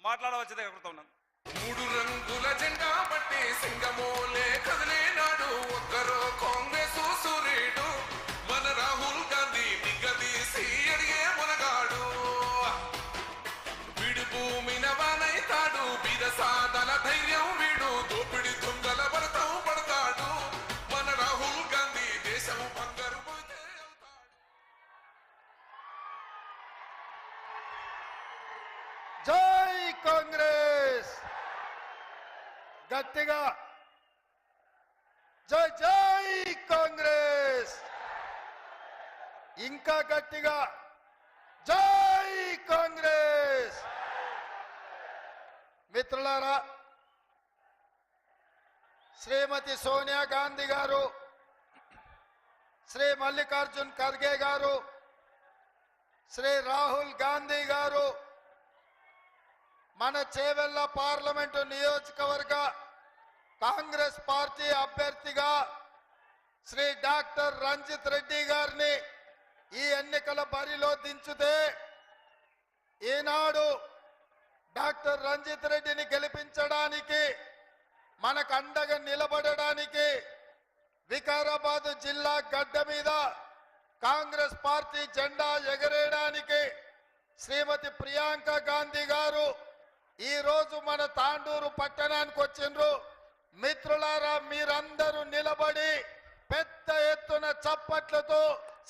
మాట్లాడవచ్చదే కోరుతున్నాను. మూడు రంగుల జెండా బట్టి సింగమోలే కదిలేనాడు ఒక్కరో కాంగ్రెస్ సూర్యుడు మన రాహుల్ గాంధీ నిగదీసి అడిగే మునగాడు వీడు భూమిన వానైతాడు బీదసాదల ధైర్యం వీడు దోపిడి దొంగల భరతం పడతాడు మన రాహుల్ గాంధీ దేశం బంగారు పోతే జై కాంగ్రెస్ గట్టిగా జై జై కాంగ్రెస్ ఇంకా గట్టిగా జై కాంగ్రెస్. మిత్రులారా, శ్రీమతి సోనియా గాంధీ గారు, శ్రీ మల్లికార్జున్ ఖర్గే గారు, శ్రీ రాహుల్ గాంధీ గారు మన చేవెళ్ల పార్లమెంటు నియోజకవర్గ కాంగ్రెస్ పార్టీ అభ్యర్థిగా శ్రీ డాక్టర్ రంజిత్ రెడ్డి గారిని ఈ ఎన్నికల బరిలో దించుతే ఈనాడు డాక్టర్ రంజిత్ రెడ్డిని గెలిపించడానికి మనకు అండగా నిలబడడానికి వికారాబాద్ జిల్లా గడ్డ మీద కాంగ్రెస్ పార్టీ జెండా ఎగరేయడానికి శ్రీమతి ప్రియాంక గాంధీ గారు ఈ రోజు మన తాండూరు పట్టణానికి వచ్చిండ్రు. మిత్రులారా, మీరందరూ నిలబడి పెద్ద ఎత్తున చప్పట్లతో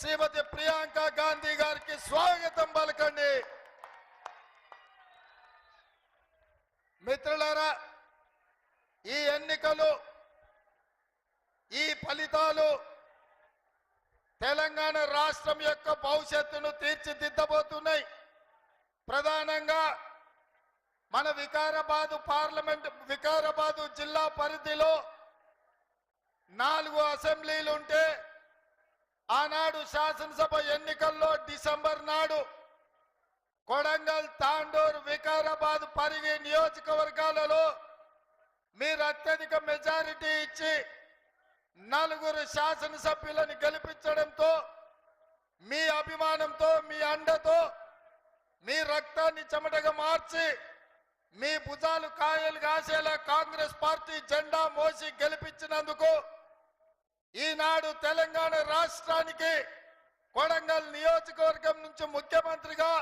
శ్రీమతి ప్రియాంక గాంధీ గారికి స్వాగతం పలకండి. మిత్రులారా, ఈ ఎన్నికలు, ఈ ఫలితాలు తెలంగాణ రాష్ట్రం యొక్క భవిష్యత్తును తీర్చిదిద్దబోతున్నాయి. ప్రధానంగా మన వికారాబాదు జిల్లా పరిధిలో 4 అసెంబ్లీలు ఉంటే ఆనాడు శాసనసభ ఎన్నికల్లో డిసెంబర్ నాడు కొడంగల్, తాండూరు, వికారాబాద్, పరిగి నియోజకవర్గాలలో మీరు అత్యధిక మెజారిటీ ఇచ్చి 4 శాసనసభ్యులను గెలిపించడంతో మీ అభిమానంతో, మీ అండతో, మీ రక్తాన్ని చెమటగా మార్చి మీ భుజాలు కాయలు కాసేలా కాంగ్రెస్ పార్టీ జెండా మోసి గెలిపించినందుకు ఈనాడు తెలంగాణ రాష్ట్రానికి కొడంగల్ నియోజకవర్గం నుంచి ముఖ్యమంత్రిగా,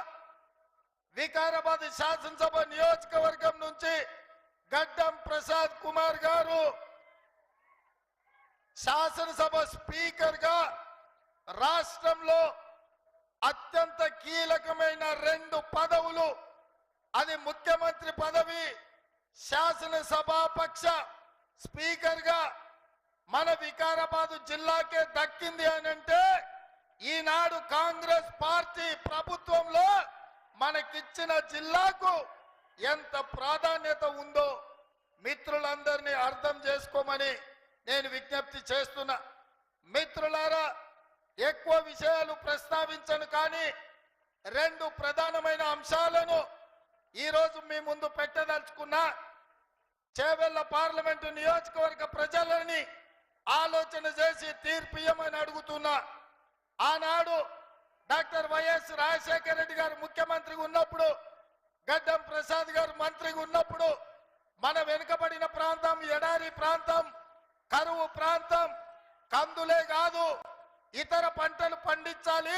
వికారాబాద్ శాసనసభ నియోజకవర్గం నుంచి గడ్డం ప్రసాద్ కుమార్ గారు శాసనసభ స్పీకర్ గా రాష్ట్రంలో అత్యంత కీలకమైన 2 పదవులు, అది ముఖ్యమంత్రి పదవి, శాసనసభాపక్ష స్పీకర్ గా మన వికారాబాద్ జిల్లాకే దక్కింది అని అంటే ఈనాడు కాంగ్రెస్ పార్టీ ప్రభుత్వంలో మనకిచ్చిన జిల్లాకు ఎంత ప్రాధాన్యత ఉందో మిత్రులందరినీ అర్థం చేసుకోమని నేను విజ్ఞప్తి చేస్తున్నా. మిత్రులారా, ఎక్కువ విషయాలు ప్రస్తావించను, కానీ 2 ప్రధానమైన అంశాలను ఈరోజు మీ ముందు పెట్టదలుచుకున్నా. చేవెళ్ల పార్లమెంటు నియోజకవర్గ ప్రజలని ఆలోచన చేసి తీర్పు ఇవ్వమని అడుగుతున్నా. ఆనాడు డాక్టర్ వైఎస్ రాజశేఖర రెడ్డి గారు ముఖ్యమంత్రిగా ఉన్నప్పుడు, గడ్డం ప్రసాద్ గారు మంత్రిగా ఉన్నప్పుడు మన వెనుకబడిన ప్రాంతం, ఎడారి ప్రాంతం, కరువు ప్రాంతం, కందులే కాదు ఇతర పంటలు పండించాలి,